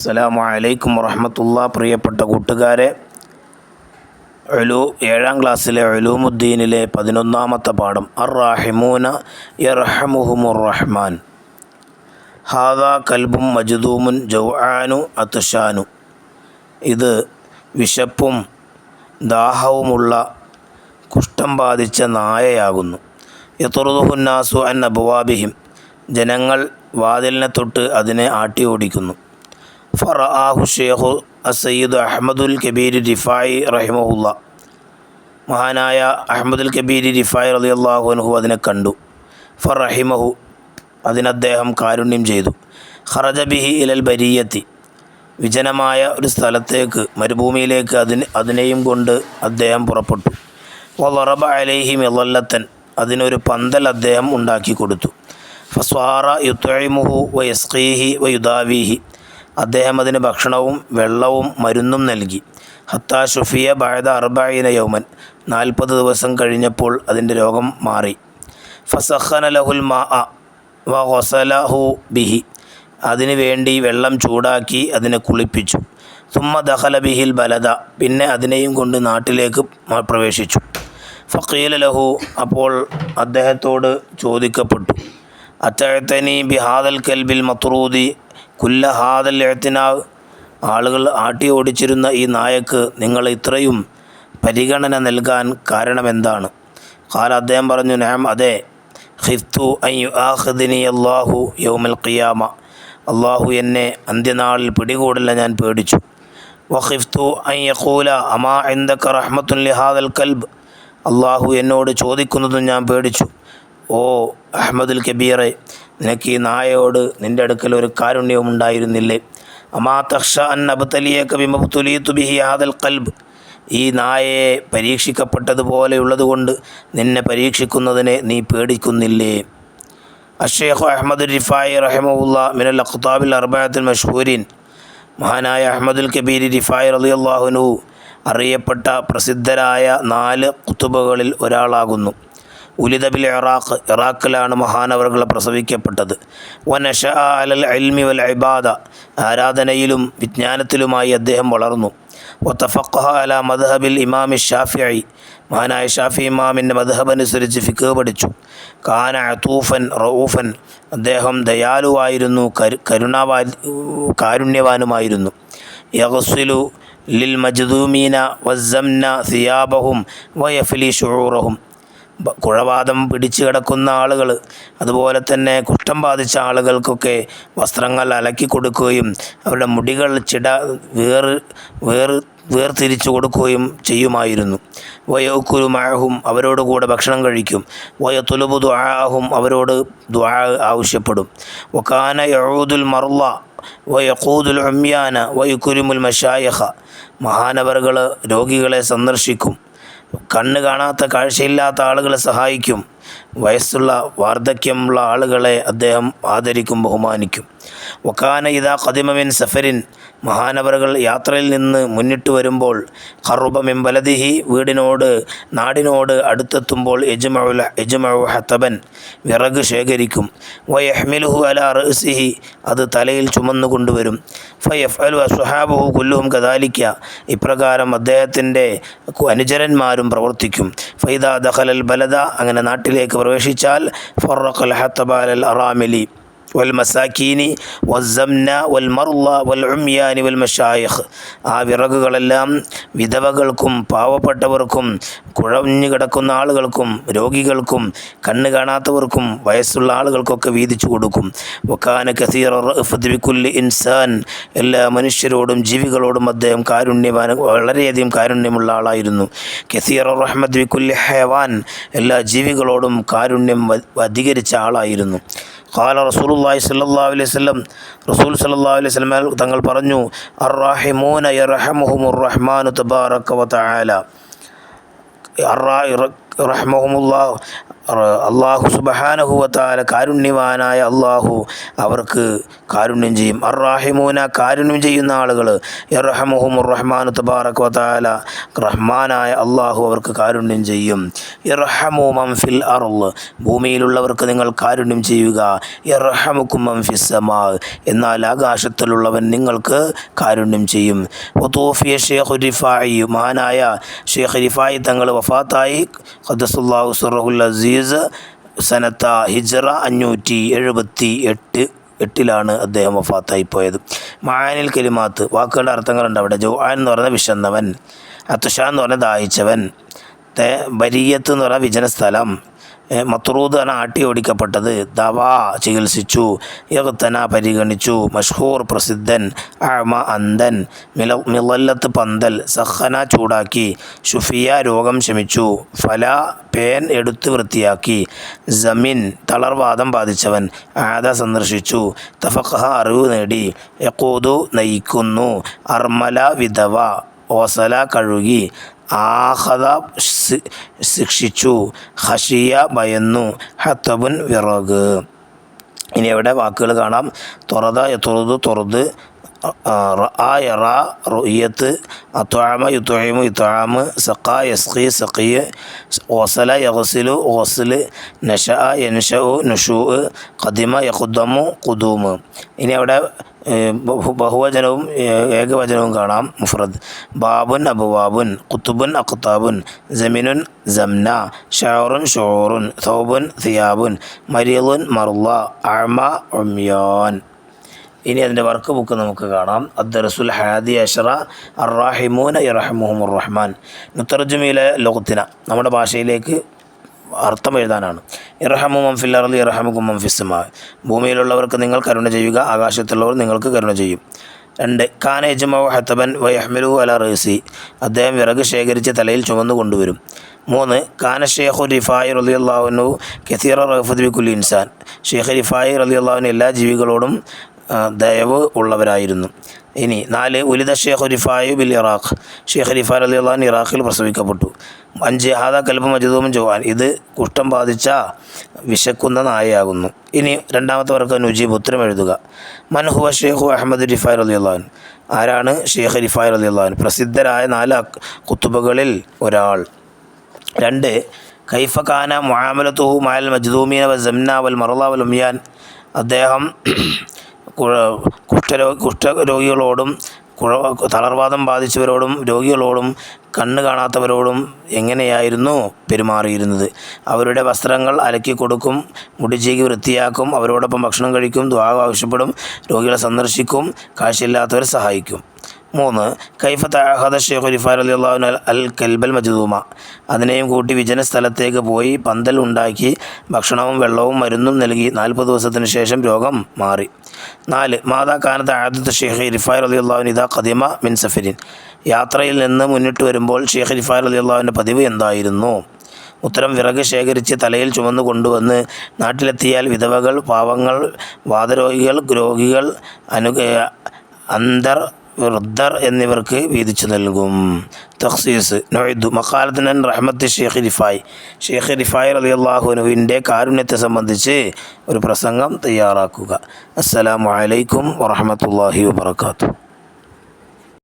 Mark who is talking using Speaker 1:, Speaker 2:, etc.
Speaker 1: അസ്സലാമു അലൈക്കും വറഹ്മത്തുള്ളാഹി. പ്രിയപ്പെട്ട കൂട്ടുകാരെ, 7ാം ക്ലാസ്സിലെ ഉലൂമുദ്ദീനിലെ 11ാമത്തെ പാഠം അർ-റാഹിമൂന യർഹമുഹുമുർ റഹ്മാൻ. ഹാദാ കൽബും മജ്ദൂമുൻ ജൗആനു അത്ഷാനു. ഇത് വിശപ്പും ദാഹവുമുള്ള കുഷ്ഠം ബാധിച്ച നായയാകുന്നു. യത്റുദുഹുന്നാസു അൻ അബ്വാബിഹിം. ജനങ്ങൾ വാതിലിനെ തൊട്ട് അതിനെ ആട്ടി ഓടിക്കുന്നു. ഫറആഹു ഷെയ്ഖു അസയ്യിദ് അഹ്മദുൽ കബീർ റിഫായി റഹിമഹുല്ല. മഹാനായ അഹ്മദുൽ കബീർ റിഫായി റളിയല്ലാഹു അൻഹു അതിനെ കണ്ടു. ഫറഹിമഹു, അതിനദ്ദേഹം കാരുണ്യം ചെയ്തു. ഖറജ ബിഹി ഇലൽ ബരിയത്തി. വിജനമായ ഒരു സ്ഥലത്തേക്ക്, മരുഭൂമിയിലേക്ക് അതിനെയും കൊണ്ട് അദ്ദേഹം പുറപ്പെട്ടു. വളറബ അലൈഹി മിളല്ലത്തൻ. അതിനൊരു പന്തൽ അദ്ദേഹം ഉണ്ടാക്കി കൊടുത്തു. ഫസ്വാറ യുത്ഇമുഹു വയസ്ഖീഹി വയുദാവീഹി. അദ്ദേഹം അതിന് ഭക്ഷണവും വെള്ളവും മരുന്നും നൽകി. ഹത്താ ഷുഫിയ ബഅദ 40 യൗമൻ. 40 ദിവസം കഴിഞ്ഞപ്പോൾ അതിൻ്റെ രോഗം മാറി. ഫസഖന ലഹുൽ മാഅ വഗസലഹു ബിഹി. അതിനു വേണ്ടി വെള്ളം ചൂടാക്കി അതിനെ കുളിപ്പിച്ചു. സുമ്മ ദഖല ബിഹിൽ ബലദ. പിന്നെ അതിനെയും കൊണ്ട് നാട്ടിലേക്ക് പ്രവേശിച്ചു. ഫഖീല ലഹു. അപ്പോൾ അദ്ദേഹത്തോട് ചോദിക്കപ്പെട്ടു, അത്തഅ്തനി ബിഹാദൽ കൽബിൽ മത്റൂദി കുല്ല ഹാദൽ ഇഅ്തിനാവ്. ആളുകൾ ആട്ടി ഓടിച്ചിരുന്ന ഈ നായക്ക് നിങ്ങൾ ഇത്രയും പരിഗണന നൽകാൻ കാരണമെന്താണ്? ഖാല, അദ്ദേഹം പറഞ്ഞു, നഅം, അതെ. ഖിഫ്തു അൻ യുആഖിദനി അല്ലാഹു യൗമൽ ഖിയാമ. അള്ളാഹു എന്നെ അന്ത്യനാളിൽ പിടികൂടില്ല, ഞാൻ പേടിച്ചു. വഖിഫ്തു അൻ യഖൂല അമാ ഇൻദക റഹ്മത്തുൻ ലിഹാദൽ കൽബ്. അള്ളാഹു എന്നോട് ചോദിക്കുന്നതും ഞാൻ പേടിച്ചു. ഓ അഹ്മദുൽ കബീറെ, നിനക്ക് ഈ നായയോട് നിൻ്റെ അടുക്കൽ ഒരു കാരുണ്യവും ഉണ്ടായിരുന്നില്ലേ? അമാ തഖ്ഷ അൻ അബ്തലിയക ബിമബ്തുലീതു ബിഹി ഹാദൽ ഖൽബ്. ഈ നായയെ പരീക്ഷിക്കപ്പെട്ടതുപോലെയുള്ളതുകൊണ്ട് നിന്നെ പരീക്ഷിക്കുന്നതിനെ നീ പേടിക്കുന്നില്ലേ? അഷ്ശൈഖ് അഹ്മദ് റിഫായി റഹിമഹുല്ലാ മിനൽ അഖ്താബിൽ അർബഅത്തിൽ മഷ്ഹൂരീൻ. മഹാനായ അഹ്മദുൽ കബീർ റിഫായി റളിയല്ലാഹു അൻഹു അറിയപ്പെട്ട പ്രസിദ്ധരായ 4 ഖുതുബകളിൽ ഒരാളാകുന്നു. ഉലിദ ബിൽ ഇറാഖ്. ഇറാഖിലാണ് മഹാനവറുകൾ പ്രസവിക്കപ്പെട്ടത്. വനശഅ അലൽ ഇൽമി വൽ ഇബാദ. ആരാധനയിലും വിജ്ഞാനത്തിലുമായി അദ്ദേഹം വളർന്നു. വതഫഖഹ അല മദ്ഹബിൽ ഇമാം ഷാഫിഈ. മഹാനായ ഷാഫി ഇമാമിൻ്റെ മദ്ഹബ് അനുസരിച്ച് ഫിഖ് പഠിച്ചു. കാന അതൂഫൻ റഊഫൻ. അദ്ദേഹം ദയാലുവായിരുന്നു, കാരുണ്യവാനുമായിരുന്നു. യഗ്സിലു ലിൽ മജ്ദൂമീന വസ്സംന സിയാബഹും വയഫ്ലി ശുഊറഹും. കുഴവാദം പിടിച്ചു കിടക്കുന്ന ആളുകൾ, അതുപോലെ തന്നെ കുഷ്ഠം ബാധിച്ച ആളുകൾക്കൊക്കെ വസ്ത്രങ്ങൾ അലക്കി കൊടുക്കുകയും അവരുടെ മുടികൾ വേർതിരിച്ചു കൊടുക്കുകയും ചെയ്യുമായിരുന്നു. വയഉക്കുലു മഅഹും. അവരോട് കൂടെ ഭക്ഷണം കഴിക്കും. വയതുലുബു ദുആഅഹും. അവരോട് ദുആ ആവശ്യപ്പെടും. വകാന യഊദുൽ മർള വയഖൂദുൽ ഉമ്യാന വയുക്രിമുൽ മശായിഖ. മഹാനവറുകൾ രോഗികളെ സന്ദർശിക്കും. കണ്ണ് കാണാത്ത, കാഴ്ചയില്ലാത്ത ആളുകളെ സഹായിക്കും. വയസ്സുള്ള, വാർദ്ധക്യമുള്ള ആളുകളെ അദ്ദേഹം ആദരിക്കും, ബഹുമാനിക്കും. വക്കാന ഇദാ ഖദിമ മിൻ സഫരിൻ. മഹാനവറുകൾ യാത്രയിൽ നിന്ന് മുന്നിട്ട് വരുമ്പോൾ ഖറുബ മിൻ ബലദിഹി. നാടിനോട് അടുത്തെത്തുമ്പോൾ യജ്മഉ ഹതബൻ. വിറക് ശേഖരിക്കും. വയഹ്മിലുഹു അലാ റഅസിഹി. അത് തലയിൽ ചുമന്നു കൊണ്ടുവരും. ഫയഫ്അലു അസ്ഹാബുഹു കുല്ലുഹും കദാലിക. ഇപ്രകാരം അദ്ദേഹത്തിൻ്റെ അനുചരന്മാരും പ്രവർത്തിക്കും. ഫൈദാ ദഖലൽ ബലദ. അങ്ങനെ നാട്ടിലേക്ക് പ്രവേശിച്ചാൽ ഫറഖൽ ഹതബ അലൽ അറാമിലി വൽ മസാക്കീനി വസ്സംന വൽ മർള വൽ ഉമ്യാനി വൽ മശായിഖ്. ആ വിറകുകളെല്ലാം വിധവകൾക്കും പാവപ്പെട്ടവർക്കും കുഴഞ്ഞു കിടക്കുന്ന ആളുകൾക്കും രോഗികൾക്കും കണ്ണ് കാണാത്തവർക്കും വയസ്സുള്ള ആളുകൾക്കൊക്കെ വീതിച്ചു കൊടുക്കും. വകാന കസീറ റഅഫതി ബികുല്ലി ഇൻസാൻ. എല്ലാ മനുഷ്യരോടും ജീവികളോടും അദ്ദേഹം വളരെയധികം കാരുണ്യമുള്ള ആളായിരുന്നു. കസീറ റഹ്മത്ത് ബികുല്ലി ഹയവാൻ. എല്ലാ ജീവികളോടും കാരുണ്യം അധികരിച്ച ആളായിരുന്നു. ഖാല റസൂലുള്ളാഹി സ്വല്ലല്ലാഹു അലൈഹി വസല്ലം. റസൂൽ സ്വല്ലല്ലാഹു അലൈഹി വസല്ലം തങ്ങൾ പറഞ്ഞു, അർ-റാഹിമൂന യർഹമുഹുമുർ റഹ്മാനു തബാറക വ തആല. റഹ്മഹുമുല്ലാഹ്. അള്ളാഹു സുബ്ഹാനഹു വ തആല കാരുണ്യവാനായ അള്ളാഹു അവർക്ക് കാരുണ്യം ചെയ്യും. അർറാഹിമൂന കാരുണ്യം ചെയ്യുന്ന ആളുകൾ, യർഹമുഹുമുർ റഹ്മാനു തബാറക വ തആല റഹ്മാനായ അള്ളാഹു അവർക്ക് കാരുണ്യം ചെയ്യും. യർഹമു മൻ ഫിൽ അർള് ഭൂമിയിലുള്ളവർക്ക് നിങ്ങൾ കാരുണ്യം ചെയ്യുക. യർഹമുക്കും മൻ ഫിസ് സമാ എന്നാൽ ആകാശത്തിലുള്ളവൻ നിങ്ങൾക്ക് കാരുണ്യം ചെയ്യും. വതൂഫിയ ഷെയ്ഖു റിഫായി മഹാനായ ഷെയ്ഖ് റിഫായി തങ്ങൾ വഫാത്തായി. ഖദ്ദസുല്ലാഹു സിർറഹുൽ അസീസ് സനത്ത ഹിജ്റ 578 അദ്ദേഹം വഫാത്തായി പോയത്. മആനിൽ കലിമാത്ത് വാക്കുകളുടെ അർത്ഥങ്ങളുണ്ട് അവിടെ. ജൗആൻ എന്ന് പറഞ്ഞാൽ വിശന്നവൻ, അത്ഷാൻ എന്ന് പറഞ്ഞാൽ ദാഹിച്ചവൻ, ബരിയത്ത് എന്ന് പറഞ്ഞാൽ വിജനസ്ഥലം, മത്രൂദ് എന്ന ആട്ടി ഓടിക്കപ്പെട്ടത്, ദവാ ചികിത്സിച്ചു, ഇഗ്തന പരിഗണിച്ചു, മഷ്ഹൂർ പ്രസിദ്ധൻ, അഅമ അന്ധൻ, മിളല്ലത്ത് പന്തൽ, സഖന ചൂടാക്കി, ഷുഫിയ രോഗം ശമിച്ചു, ഫല പേൻ എടുത്ത് വൃത്തിയാക്കി, ജമിൻ തളർവാദം ബാധിച്ചവൻ, ആദ സന്ദർശിച്ചു, തഫഖഹ അറിവ് നേടി, യഖൂദു നയിക്കുന്നു, അർമല വിധവ, ഓസല കഴുകി, ആഖദ ശിക്ഷിച്ചു, ഖശിയ ഭയന്നു, ഹത്തബുൻ വിറക്. ഇനി അവിടെ വാക്കുകൾ കാണാം. തൊറദ യതുറുദു തൊറുദ്, റഅ യറ റുയത്ത്, അത്അമ യുത്ഇമു ഇത്ആമ്, സഖ യസ്ഖി സഖിയ, ഗസല യഗ്സിലു ഗസ്ൽ, നശഅ യൻശഉ നുശൂ, ഖദിമ യഖുദ്ദമു ഖുദൂമ്. ഇനി അവിടെ ബഹുവചനവും ഏകവചനവും കാണാം. മുഫ്രദ് ബാബുൻ അബ്വാബുൻ, ഖുതുബുൻ അഖ്താബുൻ, ജമിനുൻ ജംന, ഷഅറുൻ ശുഊറുൻ, സൗബുൻ സിയാബുൻ, മരീളുൻ മർള, അഅമ ഉമ്യാൻ. ഇനി അതിൻ്റെ വർക്ക് ബുക്ക് നമുക്ക് കാണാം. അദ്ദർസുൽ ഹാദി അശ്റ അർറാഹിമൂന യർഹമുഹുമുർ റഹ്മാൻ. മുത്തർജമിയിലെ ലോകത്തിന നമ്മുടെ ഭാഷയിലേക്ക് അർത്ഥം എഴുതാനാണ്. ഇർഹമു മൻ ഫിൽ അർളി യർഹമുകും മൻ ഫിസ് സമാ ഭൂമിയിലുള്ളവർക്ക് നിങ്ങൾ കരുണ ചെയ്യുക, ആകാശത്തുള്ളവർ നിങ്ങൾക്ക് കരുണ ചെയ്യും. 2 കാന യജ്മഉ ഹതബൻ വയഹ്മിലുഹു അലാ റഅസി അദ്ദേഹം വിറക് ശേഖരിച്ച് തലയിൽ ചുമന്നു കൊണ്ടുവരും. 3 കാന ഷെയ്ഖു റിഫായി റളിയല്ലാഹു അൻഹു കസീറ റഅഫത്ത് ബികുല്ലി ഇൻസാൻ ഷെയ്ഖ് റിഫായി റളിയല്ലാഹു അൻഹു എല്ലാ ജീവികളോടും ദയവ് ഉള്ളവരായിരുന്നു. ഇനി 4 ഉലിദ ഷെയ്ഖ് റിഫായി ബിൽ ഇറാഖ് ഷെയ്ഖ് റിഫായി റളിയല്ലാഹു അൻഹു ഇറാഖിൽ പ്രസവിക്കപ്പെട്ടു. 5 ഹാദ കൽബ് മജ്ദൂമുൻ ജൗആൻ ഇത് കുഷ്ഠം ബാധിച്ച വിശക്കുന്ന നായയാകുന്നു. ഇനി രണ്ടാമത്തെ വർക്ക് നുജീബ് ഉത്തരം എഴുതുക. മൻ ഹുവ ഷെയ്ഖു അഹ്മദ് റിഫായി റളിയല്ലാഹു അൻഹു ആരാണ് ഷെയ്ഖ് റിഫായി റളിയല്ലാഹു അൻഹു? പ്രസിദ്ധരായ 4 കുത്തുബുകളിൽ ഒരാൾ. 2 കൈഫ കാന മുആമലതുഹു മഅൽ മജ്ദൂമീന വ സംന വൽ മർള വൽ ഉമ്യാൻ അദ്ദേഹം കുഷ്ഠരോഗികളോടും തളർവാദം ബാധിച്ചവരോടും രോഗികളോടും കണ്ണ് കാണാത്തവരോടും എങ്ങനെയായിരുന്നു പെരുമാറിയിരുന്നത്? അവരുടെ വസ്ത്രങ്ങൾ അലക്കി കൊടുക്കും, മുടി ചീകി വൃത്തിയാക്കും, അവരോടൊപ്പം ഭക്ഷണം കഴിക്കും, ദുആ ആവശ്യപ്പെടും, രോഗികളെ സന്ദർശിക്കും, കാശില്ലാത്തവരെ സഹായിക്കും. 3 കൈഫ തഅഹദ ഷെയ്ഖു റിഫായി റളിയല്ലാഹു അൻഹു അൽ കൽബൽ മജ്ദൂമ അതിനെയും കൂട്ടി വിജന സ്ഥലത്തേക്ക് പോയി പന്തൽ ഉണ്ടാക്കി ഭക്ഷണവും വെള്ളവും മരുന്നും നൽകി 40 ദിവസത്തിന് ശേഷം രോഗം മാറി. 4 മാതാ കാനത്ത് ആദത്ത് ഷെയ്ഖ് റിഫായി റളിയല്ലാഹു അൻഹു ഇദാ ഖദിമ മിൻ സഫരിൻ യാത്രയിൽ നിന്ന് മുന്നിട്ട് വരുമ്പോൾ ഷെയ്ഖ് റിഫായി റളിയല്ലാഹു അൻഹു പതിവ് എന്തായിരുന്നു? ഉത്തരം വിറക് ശേഖരിച്ച് തലയിൽ ചുമന്നു കൊണ്ടുവന്ന് നാട്ടിലെത്തിയാൽ വിധവകൾ, പാവങ്ങൾ, വാതരോഗികൾ, രോഗികൾ, അന്തർ വൃദ്ധർ എന്നിവർക്ക് വീതിച്ചു നൽകും. തഖ്സീസ് നൊയ്ദു മഖാലത്തിനൻ റഹ്മത്ത് ഷെയ്ഖ് റിഫായി റളിയല്ലാഹു അൻഹുവിൻ്റെ കാരുണ്യത്തെ സംബന്ധിച്ച് ഒരു പ്രസംഗം തയ്യാറാക്കുക. അസ്സലാമു അലൈക്കും വറഹ്മത്തുള്ളാഹി വബറകാതുഹു.